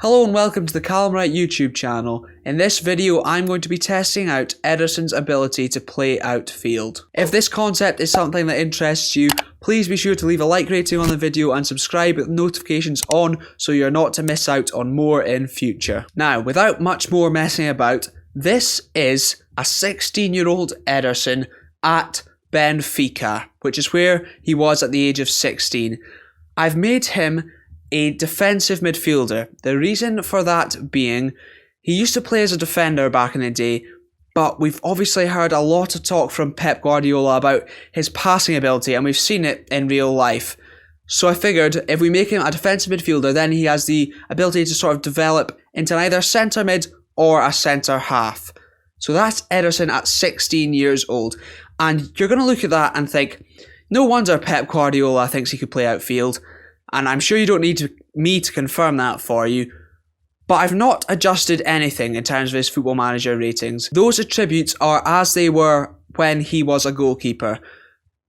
Hello and welcome to the Calum YouTube channel. In this video I'm going to be testing out Ederson's ability to play outfield. If this concept is something that interests you, please be sure to leave a like rating on the video and subscribe with notifications on so you're not to miss out on more in future. Now, without much more messing about, this is a 16-year-old Ederson at Benfica, which is where he was at the age of 16. I've made him a defensive midfielder. The reason for that being, he used to play as a defender back in the day, but we've obviously heard a lot of talk from Pep Guardiola about his passing ability, and we've seen it in real life. So I figured if we make him a defensive midfielder, then he has the ability to sort of develop into either centre mid or a centre half. So that's Ederson at 16 years old. And you're going to look at that and think, no wonder Pep Guardiola thinks he could play outfield. And I'm sure you don't need me to confirm that for you. But I've not adjusted anything in terms of his Football Manager ratings. Those attributes are as they were when he was a goalkeeper.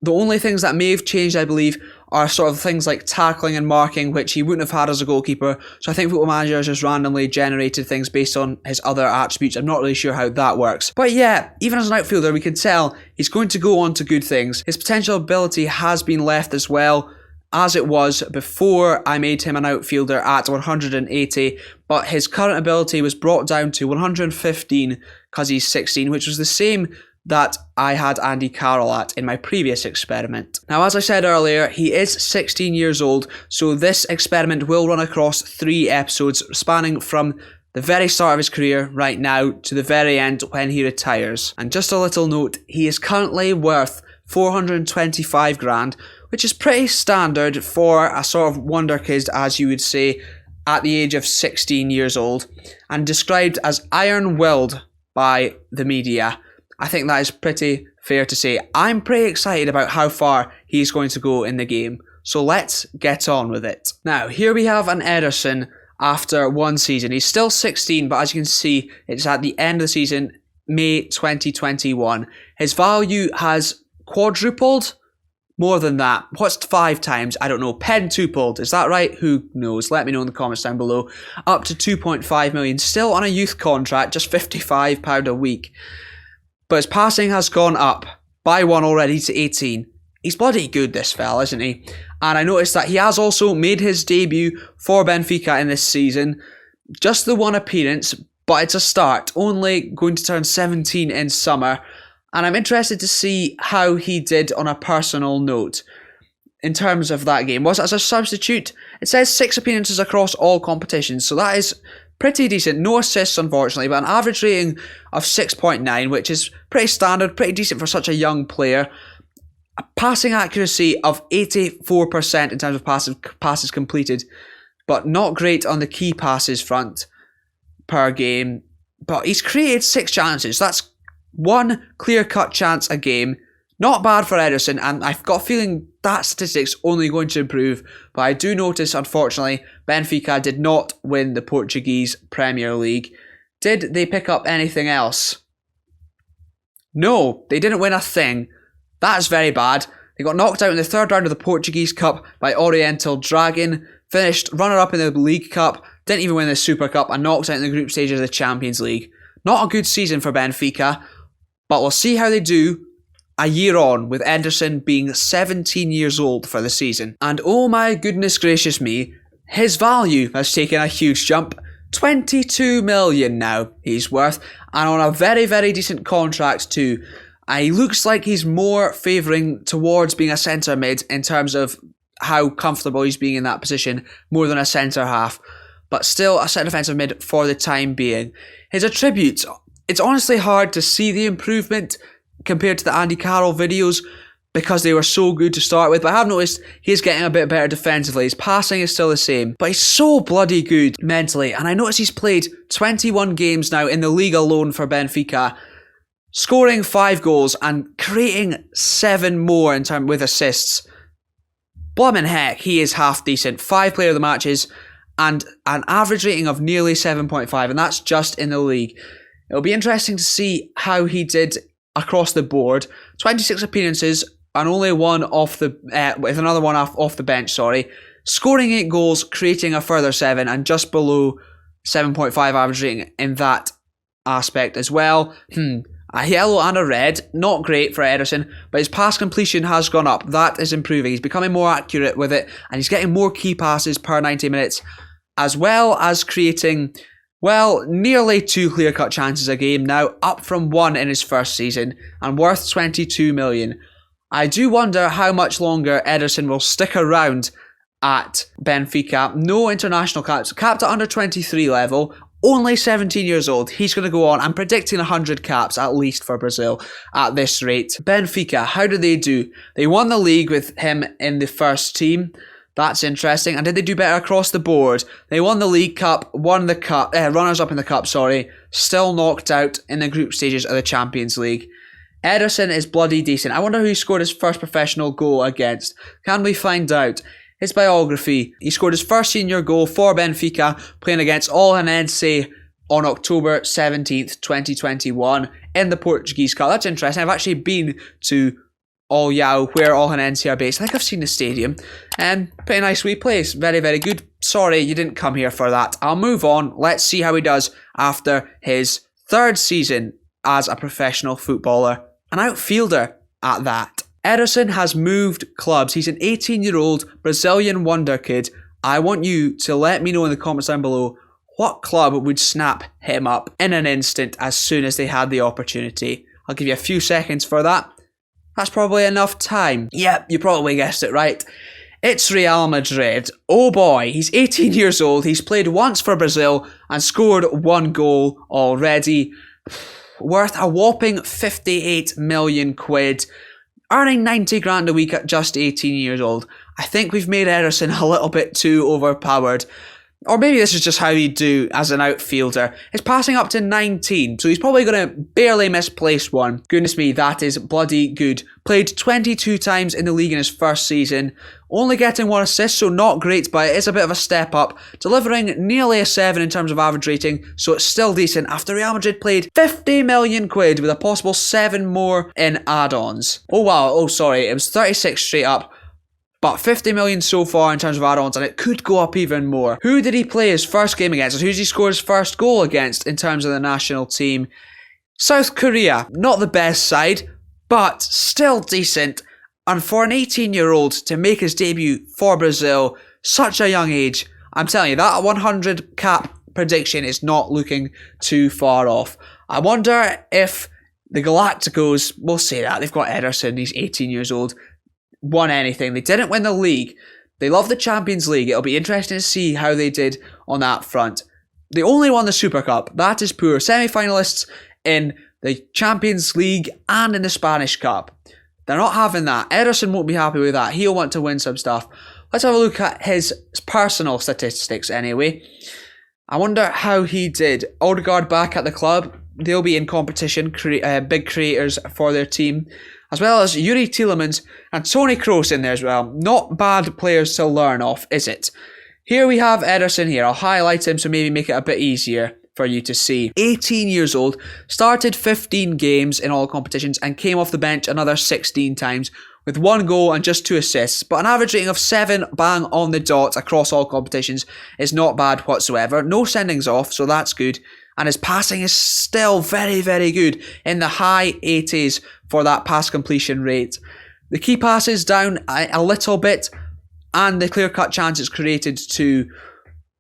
The only things that may have changed, I believe, are sort of things like tackling and marking, which he wouldn't have had as a goalkeeper. So I think Football Manager has just randomly generated things based on his other attributes. I'm not really sure how that works. But yeah, even as an outfielder, we can tell he's going to go on to good things. His potential ability has been left as well, as it was before I made him an outfielder at 180, but his current ability was brought down to 115 because he's 16, which was the same that I had Andy Carroll at in my previous experiment. Now, as I said earlier, he is 16 years old, so this experiment will run across 3 episodes, spanning from the very start of his career right now to the very end when he retires. And just a little note, he is currently worth 425 grand, which is pretty standard for a sort of wonder kid, as you would say, at the age of 16 years old, and described as iron-willed by the media. I think that is pretty fair to say. I'm pretty excited about how far he's going to go in the game, so let's get on with it. Now, here we have an Ederson after one season. He's still 16, but as you can see, it's at the end of the season, May 2021. His value has quadrupled. More than that. What's 5 times? I don't know. Pentupled. Is that right? Who knows? Let me know in the comments down below. Up to 2.5 million. Still on a youth contract. Just £55 a week. But his passing has gone up by 1 already to 18. He's bloody good, this fella, isn't he? And I noticed that he has also made his debut for Benfica in this season. Just the one appearance, but it's a start. Only going to turn 17 in summer. And I'm interested to see how he did on a personal note in terms of that game. Was it as a substitute? It says 6 appearances across all competitions, so that is pretty decent. No assists, unfortunately, but an average rating of 6.9, which is pretty standard, pretty decent for such a young player. A passing accuracy of 84% in terms of passes completed, but not great on the key passes front per game. But he's created 6 chances. That's 1 clear-cut chance a game. Not bad for Ederson, and I've got a feeling that statistic's only going to improve. But I do notice, unfortunately, Benfica did not win the Portuguese Premier League. Did they pick up anything else? No, they didn't win a thing. That is very bad. They got knocked out in the 3rd round of the Portuguese Cup by Oriental Dragon, finished runner-up in the League Cup, didn't even win the Super Cup, and knocked out in the group stage of the Champions League. Not a good season for Benfica. But we'll see how they do a year on, with Ederson being 17 years old for the season. And oh my goodness gracious me, his value has taken a huge jump. 22 million now he's worth, and on a very, very decent contract too. He looks like he's more favouring towards being a centre mid in terms of how comfortable he's being in that position, more than a centre half. But still a centre defensive mid for the time being. His attributes, it's honestly hard to see the improvement compared to the Andy Carroll videos because they were so good to start with, but I have noticed he's getting a bit better defensively. His passing is still the same, but he's so bloody good mentally, and I notice he's played 21 games now in the league alone for Benfica, scoring 5 goals and creating 7 more in terms with assists. Bloomin' heck, he is half decent. 5 player of the matches and an average rating of nearly 7.5, and that's just in the league. It'll be interesting to see how he did across the board. 26 appearances and only one off the with another one off the bench. Scoring 8 goals, creating a further 7, and just below 7.5 average rating in that aspect as well. A yellow and a red, not great for Ederson, but his pass completion has gone up. That is improving. He's becoming more accurate with it, and he's getting more key passes per 90 minutes, as well as creating, well, nearly 2 clear-cut chances a game now, up from 1 in his first season, and worth 22 million. I do wonder how much longer Ederson will stick around at Benfica. No international caps, capped at under 23 level, only 17 years old. He's going to go on. I'm predicting 100 caps at least for Brazil at this rate. Benfica, how did they do? They won the league with him in the first team. That's interesting. And did they do better across the board? They won the League Cup, won the cup, runners-up in the cup, still knocked out in the group stages of the Champions League. Ederson is bloody decent. I wonder who he scored his first professional goal against. Can we find out? His biography. He scored his first senior goal for Benfica, playing against Olhanense on October 17th, 2021 in the Portuguese Cup. That's interesting. I've actually been to Olhão, where Olhanense are based. I think I've seen the stadium. Pretty nice wee place. Very, very good. Sorry, you didn't come here for that. I'll move on. Let's see how he does after his third season as a professional footballer. An outfielder at that. Ederson has moved clubs. He's an 18-year-old Brazilian wonder kid. I want you to let me know in the comments down below what club would snap him up in an instant as soon as they had the opportunity. I'll give you a few seconds for that. That's probably enough time. Yep, you probably guessed it right. It's Real Madrid. Oh boy, he's 18 years old. He's played once for Brazil and scored 1 goal already. Worth a whopping 58 million quid. Earning 90 grand a week at just 18 years old. I think we've made Ederson a little bit too overpowered. Or maybe this is just how he'd do as an outfielder. He's passing up to 19, so he's probably going to barely misplace one. Goodness me, that is bloody good. Played 22 times in the league in his first season. Only getting 1 assist, so not great, but it is a bit of a step up. Delivering nearly a 7 in terms of average rating, so it's still decent after Real Madrid played 50 million quid with a possible 7 more in add-ons. Oh wow, oh sorry, it was 36 straight up. But 50 million so far in terms of add-ons, and it could go up even more. Who did he play his first game against? Who did he score his first goal against in terms of the national team? South Korea. Not the best side, but still decent. And for an 18-year-old to make his debut for Brazil, such a young age, I'm telling you, that 100 cap prediction is not looking too far off. I wonder if the Galacticos, we'll say that, they've got Ederson, he's 18 years old, won anything. They didn't win the league. They love the Champions League. It'll be interesting to see how they did on that front. They only won the Super Cup. That is poor. Semi-finalists in the Champions League and in the Spanish Cup. They're not having that. Ederson won't be happy with that. He'll want to win some stuff. Let's have a look at his personal statistics anyway. I wonder how he did. Odegaard back at the club. They'll be in competition, big creators for their team. As well as Yuri Tielemans and Toni Kroos in there as well. Not bad players to learn off, is it? Here we have Ederson here. I'll highlight him so maybe make it a bit easier for you to see. 18 years old, started 15 games in all competitions and came off the bench another 16 times with 1 goal and just 2 assists. But an average rating of 7 bang on the dot across all competitions is not bad whatsoever. No sendings off, so that's good. And his passing is still very, very good in the high 80s for that pass completion rate. The key passes down a little bit and the clear-cut chances created too.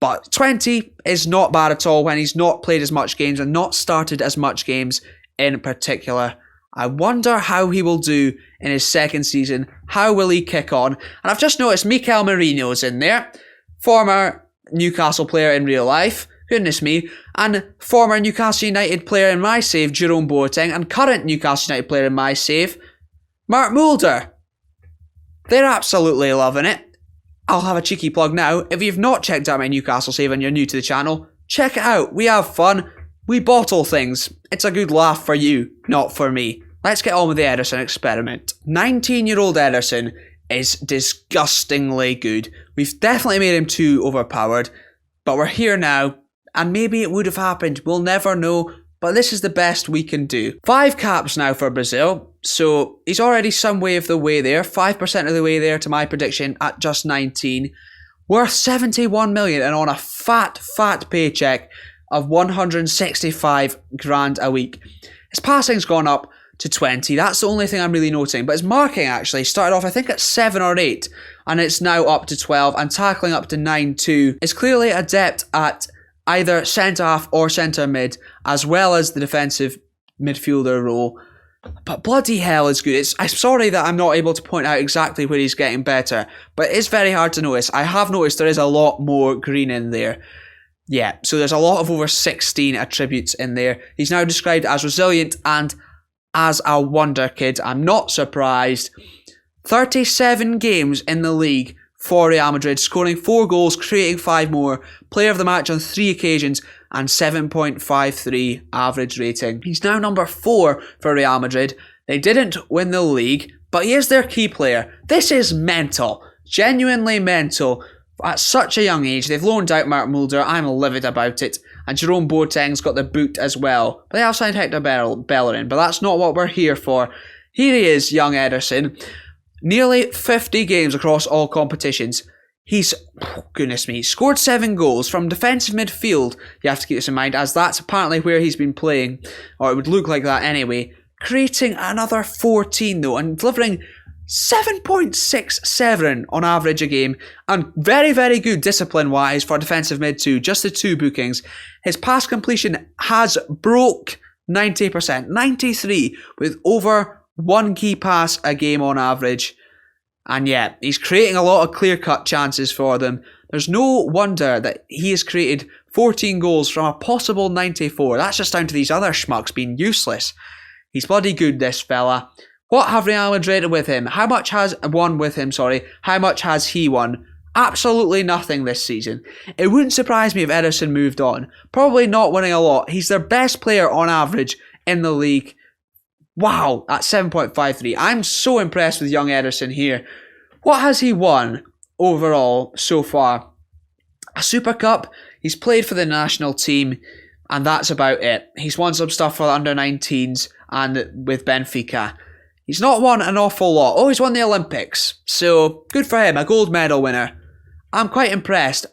But 20 is not bad at all when he's not played as much games and not started as much games in particular. I wonder how he will do in his second season. How will he kick on? And I've just noticed Mikel Mourinho's in there. Former Newcastle player in real life. Goodness me. And former Newcastle United player in my save, Jerome Boateng, and current Newcastle United player in my save, Mark Mulder. They're absolutely loving it. I'll have a cheeky plug now. If you've not checked out my Newcastle save and you're new to the channel, check it out. We have fun. We bottle things. It's a good laugh for you, not for me. Let's get on with the Ederson experiment. 19-year-old Ederson is disgustingly good. We've definitely made him too overpowered, but we're here now. And maybe it would have happened. We'll never know. But this is the best we can do. 5 caps now for Brazil. So he's already some way of the way there. 5% of the way there to my prediction at just 19. worth 71 million and on a fat paycheck of 165 grand a week. His passing's gone up to 20. That's the only thing I'm really noting. But his marking actually started off, I think, at 7 or 8, and it's now up to 12, and tackling up to 9 too. Is clearly adept at either centre-half or centre-mid, as well as the defensive midfielder role. But bloody hell is good. I'm sorry that I'm not able to point out exactly where he's getting better, but it's very hard to notice. I have noticed there is a lot more green in there. Yeah, so there's a lot of over 16 attributes in there. He's now described as resilient and as a wonder kid. I'm not surprised. 37 games in the league for Real Madrid, scoring 4 goals, creating 5 more, player of the match on 3 occasions, and 7.53 average rating. He's now number 4 for Real Madrid. They didn't win the league, but he is their key player. This is mental. Genuinely mental. At such a young age, they've loaned out Mark Mulder. I'm livid about it. And Jerome Boateng's got the boot as well. But they have signed Hector Bellerin, but that's not what we're here for. Here he is, young Ederson. Nearly 50 games across all competitions. He's, goodness me, scored 7 goals from defensive midfield. You have to keep this in mind, as that's apparently where he's been playing. Or it would look like that anyway. Creating another 14 though, and delivering 7.67 on average a game, and very, very good discipline-wise for defensive mid too, just the 2 bookings. His pass completion has broke 90%, 93, with over 1 key pass a game on average. And yeah, he's creating a lot of clear-cut chances for them. There's no wonder that he has created 14 goals from a possible 94. That's just down to these other schmucks being useless. He's bloody good, this fella. What have Real Madrid with him? How much has he won? Absolutely nothing this season. It wouldn't surprise me if Ederson moved on. Probably not winning a lot. He's their best player on average in the league. Wow, at 7.53. I'm so impressed with young Ederson here. What has he won overall so far? A Super Cup. He's played for the national team, and that's about it. He's won some stuff for the under-19s and with Benfica. He's not won an awful lot. Oh, he's won the Olympics. So, good for him, a gold medal winner. I'm quite impressed,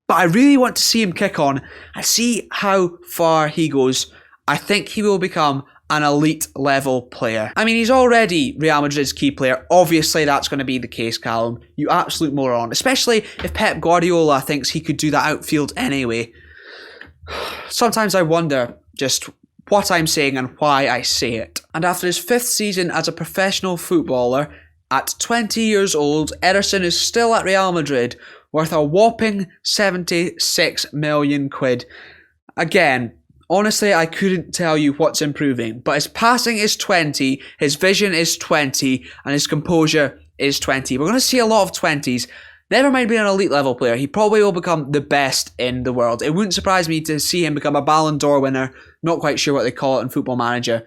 but I really want to see him kick on and see how far he goes. I think he will become an elite level player. I mean, he's already Real Madrid's key player. Obviously, that's going to be the case, Calum. You absolute moron. Especially if Pep Guardiola thinks he could do that outfield anyway. Sometimes I wonder just what I'm saying and why I say it. And after his 5th season as a professional footballer, at 20 years old, Ederson is still at Real Madrid, worth a whopping 76 million quid. Again, honestly, I couldn't tell you what's improving, but his passing is 20, his vision is 20, and his composure is 20. We're going to see a lot of 20s. Never mind being an elite level player, he probably will become the best in the world. It wouldn't surprise me to see him become a Ballon d'Or winner. Not quite sure what they call it in Football Manager.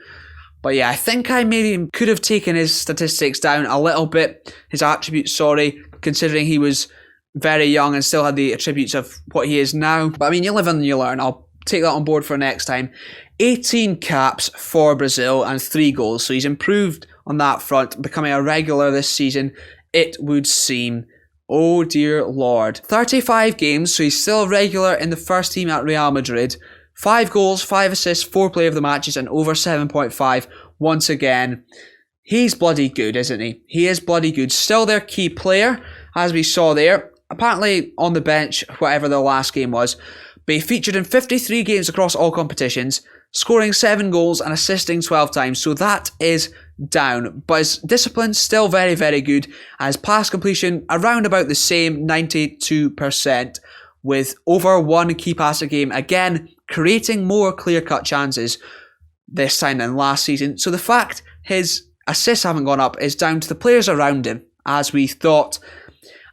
But yeah, I think I maybe could have taken his statistics down a little bit. His attributes, sorry, considering he was very young and still had the attributes of what he is now. But I mean, you live and you learn. I'll take that on board for next time. 18 caps for Brazil and 3 goals. So he's improved on that front, becoming a regular this season, it would seem. Oh dear Lord. 35 games, so he's still a regular in the first team at Real Madrid. 5 goals, 5 assists, 4 player of the matches, and over 7.5 once again. He's bloody good, isn't he? He is bloody good. Still their key player, as we saw there. Apparently on the bench, whatever the last game was. But he featured in 53 games across all competitions, scoring 7 goals and assisting 12 times. So that is down. But his discipline still very, very good. And his pass completion around about the same, 92%, with over 1 key pass a game. Again, creating more clear-cut chances this time than last season. So the fact his assists haven't gone up is down to the players around him, as we thought.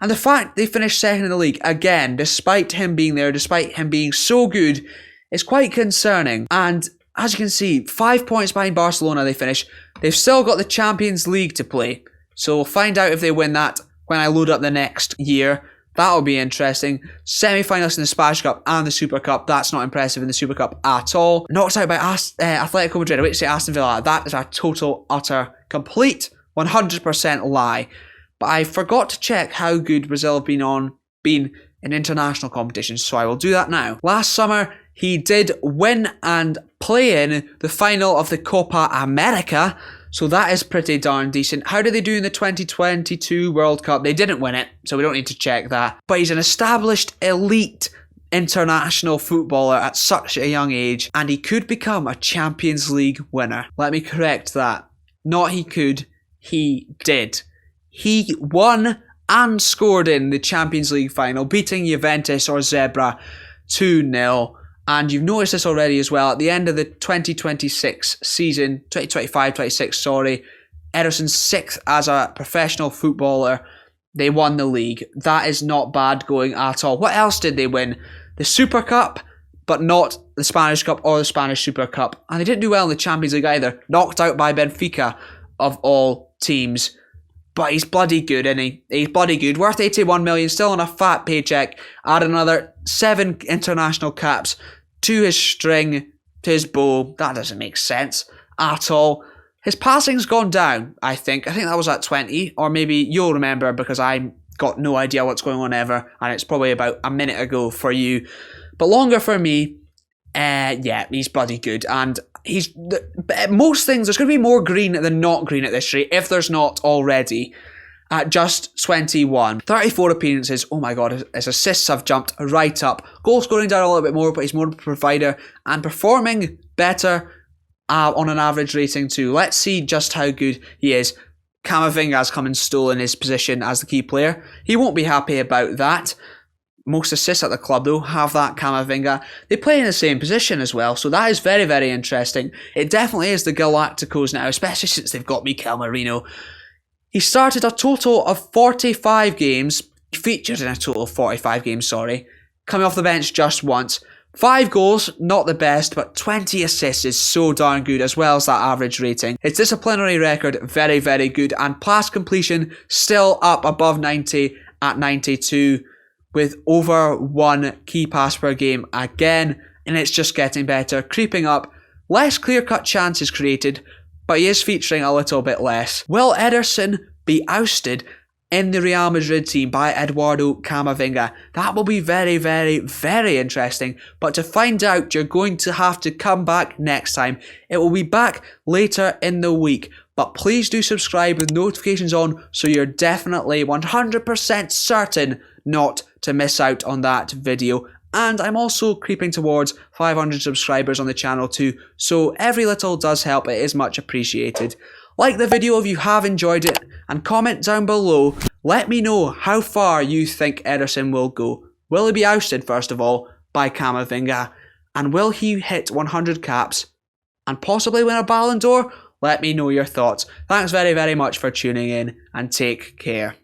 And the fact they finished second in the league, again, despite him being there, despite him being so good, is quite concerning. And as you can see, 5 points behind Barcelona they finish. They've still got the Champions League to play. So we'll find out if they win that when I load up the next year. That'll be interesting. Semi-finalists in the Spanish Cup and the Super Cup. That's not impressive in the Super Cup at all. Knocked out by Atletico Madrid. I wait to say Aston Villa. That is a total, utter, complete 100% lie. But I forgot to check how good Brazil have been in international competitions, so I will do that now. Last summer, he did win and play in the final of the Copa America, so that is pretty darn decent. How did they do in the 2022 World Cup? They didn't win it, so we don't need to check that. But he's an established elite international footballer at such a young age, and he could become a Champions League winner. Let me correct that. Not he could, he did. He won and scored in the Champions League final, beating Juventus or Zebra 2-0. And you've noticed this already as well. At the end of the 2026 season, 2025-26, sorry, Ederson's 6th as a professional footballer. They won the league. That is not bad going at all. What else did they win? The Super Cup, but not the Spanish Cup or the Spanish Super Cup. And they didn't do well in the Champions League either. Knocked out by Benfica, of all teams. But he's bloody good, isn't he? He's bloody good. Worth 81 million, still on a fat paycheck. Add another 7 international caps to his string, to his bow. That doesn't make sense at all. His passing's gone down, I think. I think that was at 20, or maybe you'll remember because I got no idea what's going on ever, and it's probably about a minute ago for you. But longer for me, yeah, he's bloody good. And he's most things, there's going to be more green than not green at this rate, if there's not already. At just 21. 34 appearances. Oh my god, his assists have jumped right up. Goal scoring down a little bit more, but he's more of a provider and performing better on an average rating too. Let's see just how good he is. Camavinga has come and stolen his position as the key player. He won't be happy about that. Most assists at the club though have that Camavinga. They play in the same position as well, so that is very, very interesting. It definitely is the Galacticos now, especially since they've got Mikel Mourinho. He started a total of 45 games, featured in a total of 45 games, sorry, coming off the bench just once. 5 goals, not the best, but 20 assists is so darn good, as well as that average rating. His disciplinary record, very, very good, and pass completion still up above 90 at 92, with over 1 key pass per game again, and it's just getting better, creeping up. Less clear-cut chances created, but he is featuring a little bit less. Will Ederson be ousted in the Real Madrid team by Eduardo Camavinga? That will be very, very, very interesting. But to find out, you're going to have to come back next time. It will be back later in the week. But please do subscribe with notifications on so you're definitely 100% certain not to miss out on that video. And I'm also creeping towards 500 subscribers on the channel too, so every little does help, it is much appreciated. Like the video if you have enjoyed it, and comment down below, let me know how far you think Ederson will go. Will he be ousted first of all by Camavinga? And will he hit 100 caps and possibly win a Ballon d'Or? Let me know your thoughts. Thanks very, very much for tuning in, and take care.